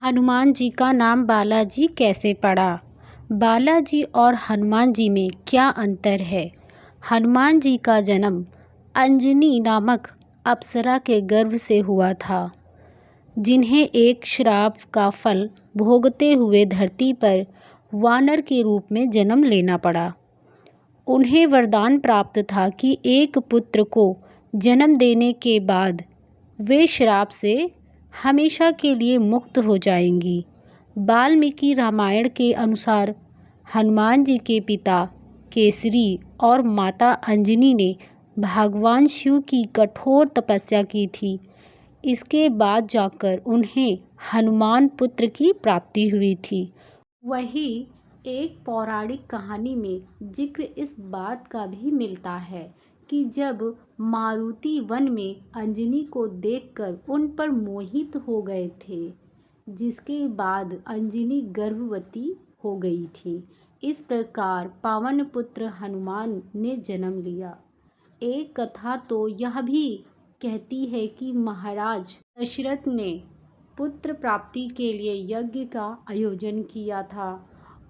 हनुमान जी का नाम बालाजी कैसे पड़ा? बालाजी और हनुमान जी में क्या अंतर है? हनुमान जी का जन्म अंजनी नामक अप्सरा के गर्भ से हुआ था, जिन्हें एक श्राप का फल भोगते हुए धरती पर वानर के रूप में जन्म लेना पड़ा। उन्हें वरदान प्राप्त था कि एक पुत्र को जन्म देने के बाद वे श्राप से हमेशा के लिए मुक्त हो जाएंगी। वाल्मीकि रामायण के अनुसार हनुमान जी के पिता केसरी और माता अंजनी ने भगवान शिव की कठोर तपस्या की थी। इसके बाद जाकर उन्हें हनुमान पुत्र की प्राप्ति हुई थी। वही एक पौराणिक कहानी में जिक्र इस बात का भी मिलता है कि जब मारुति वन में अंजनी को देखकर उन पर मोहित हो गए थे, जिसके बाद अंजनी गर्भवती हो गई थी। इस प्रकार पावन पुत्र हनुमान ने जन्म लिया। एक कथा तो यह भी कहती है कि महाराज दशरथ ने पुत्र प्राप्ति के लिए यज्ञ का आयोजन किया था।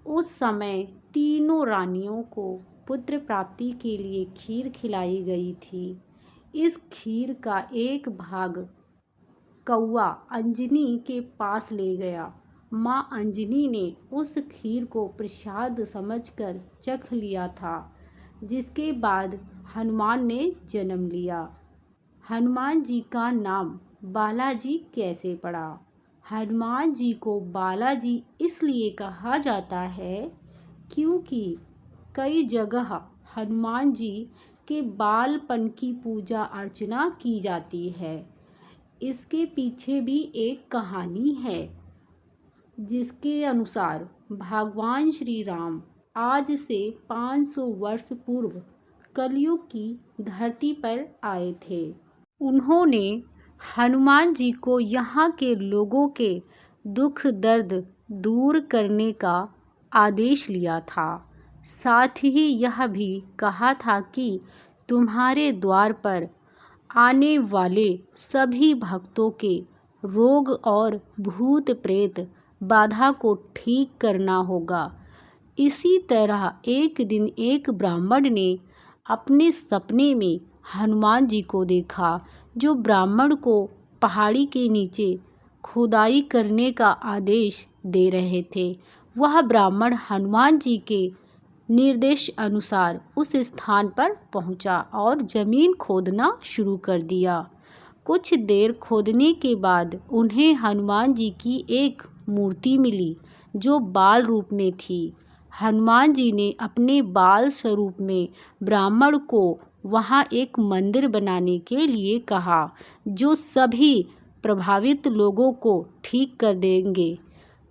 उस समय तीनों रानियों को पुत्र प्राप्ति के लिए खीर खिलाई गई थी। इस खीर का एक भाग कौआ अंजनी के पास ले गया। माँ अंजनी ने उस खीर को प्रसाद समझकर चख लिया था, जिसके बाद हनुमान ने जन्म लिया। हनुमान जी का नाम बालाजी कैसे पड़ा? हनुमान जी को बालाजी इसलिए कहा जाता है क्योंकि कई जगह हनुमान जी के बालपन की पूजा अर्चना की जाती है। इसके पीछे भी एक कहानी है, जिसके अनुसार भगवान श्री राम आज से 500 वर्ष पूर्व कलयुग की धरती पर आए थे। उन्होंने हनुमान जी को यहाँ के लोगों के दुख दर्द दूर करने का आदेश लिया था। साथ ही यह भी कहा था कि तुम्हारे द्वार पर आने वाले सभी भक्तों के रोग और भूत प्रेत बाधा को ठीक करना होगा। इसी तरह एक दिन एक ब्राह्मण ने अपने सपने में हनुमान जी को देखा, जो ब्राह्मण को पहाड़ी के नीचे खुदाई करने का आदेश दे रहे थे। वह ब्राह्मण हनुमान जी के निर्देश अनुसार उस स्थान पर पहुंचा और जमीन खोदना शुरू कर दिया। कुछ देर खोदने के बाद उन्हें हनुमान जी की एक मूर्ति मिली, जो बाल रूप में थी। हनुमान जी ने अपने बाल स्वरूप में ब्राह्मण को वहाँ एक मंदिर बनाने के लिए कहा, जो सभी प्रभावित लोगों को ठीक कर देंगे।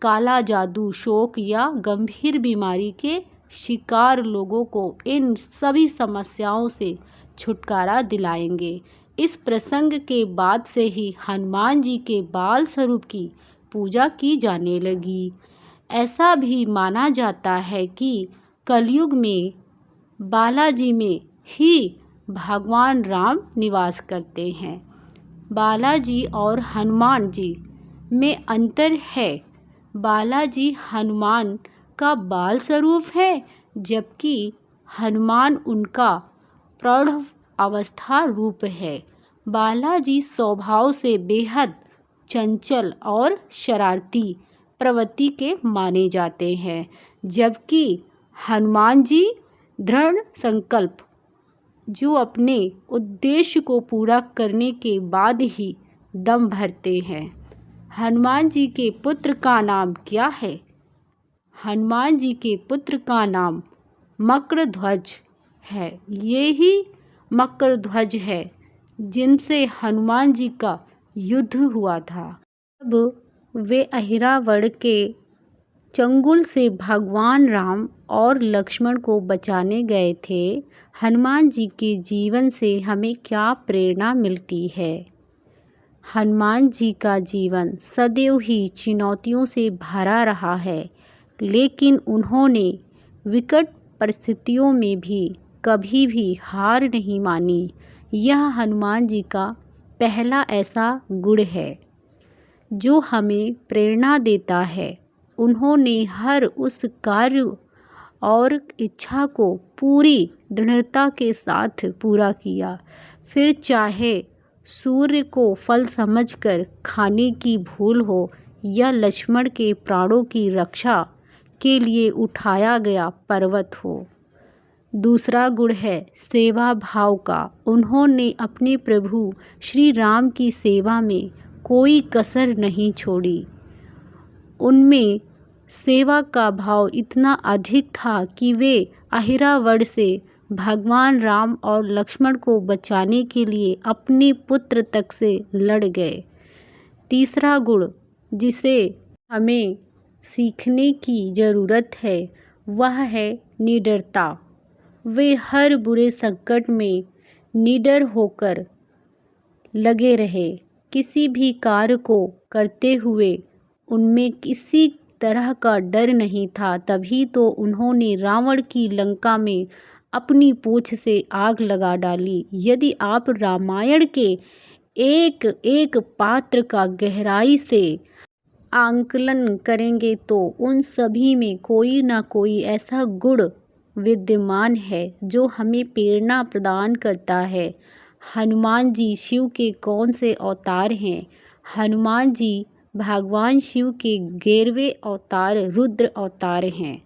काला जादू, शोक या गंभीर बीमारी के शिकार लोगों को इन सभी समस्याओं से छुटकारा दिलाएंगे। इस प्रसंग के बाद से ही हनुमान जी के बाल स्वरूप की पूजा की जाने लगी। ऐसा भी माना जाता है कि कलयुग में बालाजी में ही भगवान राम निवास करते हैं। बालाजी और हनुमान जी में अंतर है। बालाजी हनुमान का बाल स्वरूप है, जबकि हनुमान उनका प्रौढ़ अवस्था रूप है। बालाजी स्वभाव से बेहद चंचल और शरारती प्रवृत्ति के माने जाते हैं, जबकि हनुमान जी दृढ़ संकल्प, जो अपने उद्देश्य को पूरा करने के बाद ही दम भरते हैं। हनुमान जी के पुत्र का नाम क्या है? हनुमान जी के पुत्र का नाम मकरध्वज है। ये ही मकरध्वज है जिनसे हनुमान जी का युद्ध हुआ था। अब वे अहिरावण के चंगुल से भगवान राम और लक्ष्मण को बचाने गए थे। हनुमान जी के जीवन से हमें क्या प्रेरणा मिलती है? हनुमान जी का जीवन सदैव ही चुनौतियों से भरा रहा है, लेकिन उन्होंने विकट परिस्थितियों में भी कभी भी हार नहीं मानी। यह हनुमान जी का पहला ऐसा गुण है जो हमें प्रेरणा देता है। उन्होंने हर उस कार्य और इच्छा को पूरी दृढ़ता के साथ पूरा किया, फिर चाहे सूर्य को फल समझकर खाने की भूल हो या लक्ष्मण के प्राणों की रक्षा के लिए उठाया गया पर्वत हो। दूसरा गुण है सेवा भाव का। उन्होंने अपने प्रभु श्री राम की सेवा में कोई कसर नहीं छोड़ी। उनमें सेवा का भाव इतना अधिक था कि वे अहिरावण से भगवान राम और लक्ष्मण को बचाने के लिए अपने पुत्र तक से लड़ गए। तीसरा गुण जिसे हमें सीखने की ज़रूरत है वह है निडरता। वे हर बुरे संकट में निडर होकर लगे रहे। किसी भी कार्य को करते हुए उनमें किसी तरह का डर नहीं था। तभी तो उन्होंने रावण की लंका में अपनी पूंछ से आग लगा डाली। यदि आप रामायण के एक एक पात्र का गहराई से आंकलन करेंगे तो उन सभी में कोई ना कोई ऐसा गुण विद्यमान है जो हमें प्रेरणा प्रदान करता है। हनुमान जी शिव के कौन से अवतार हैं? हनुमान जी भगवान शिव के 11वें अवतार रुद्र अवतार हैं।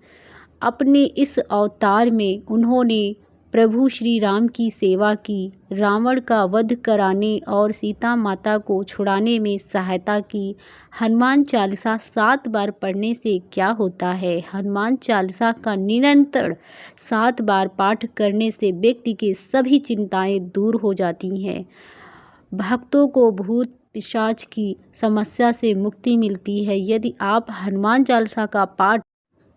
अपने इस अवतार में उन्होंने प्रभु श्री राम की सेवा की, रावण का वध कराने और सीता माता को छुड़ाने में सहायता की। हनुमान चालीसा 7 बार पढ़ने से क्या होता है? हनुमान चालीसा का निरंतर 7 बार पाठ करने से व्यक्ति की सभी चिंताएं दूर हो जाती हैं। भक्तों को भूत पिशाच की समस्या से मुक्ति मिलती है। यदि आप हनुमान चालीसा का पाठ,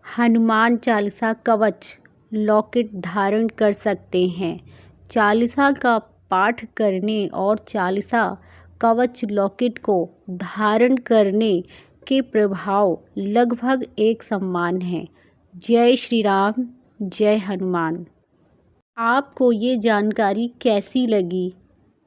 हनुमान चालीसा कवच लॉकेट धारण कर सकते हैं। चालीसा का पाठ करने और चालीसा कवच लॉकेट को धारण करने के प्रभाव लगभग एक समान हैं। जय श्री राम, जय हनुमान। आपको ये जानकारी कैसी लगी?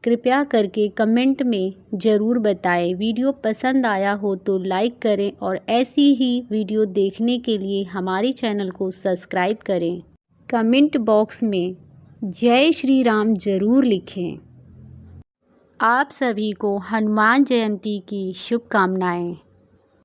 कृपया करके कमेंट में ज़रूर बताएं। वीडियो पसंद आया हो तो लाइक करें और ऐसी ही वीडियो देखने के लिए हमारे चैनल को सब्सक्राइब करें। कमेंट बॉक्स में जय श्री राम ज़रूर लिखें। आप सभी को हनुमान जयंती की शुभकामनाएं।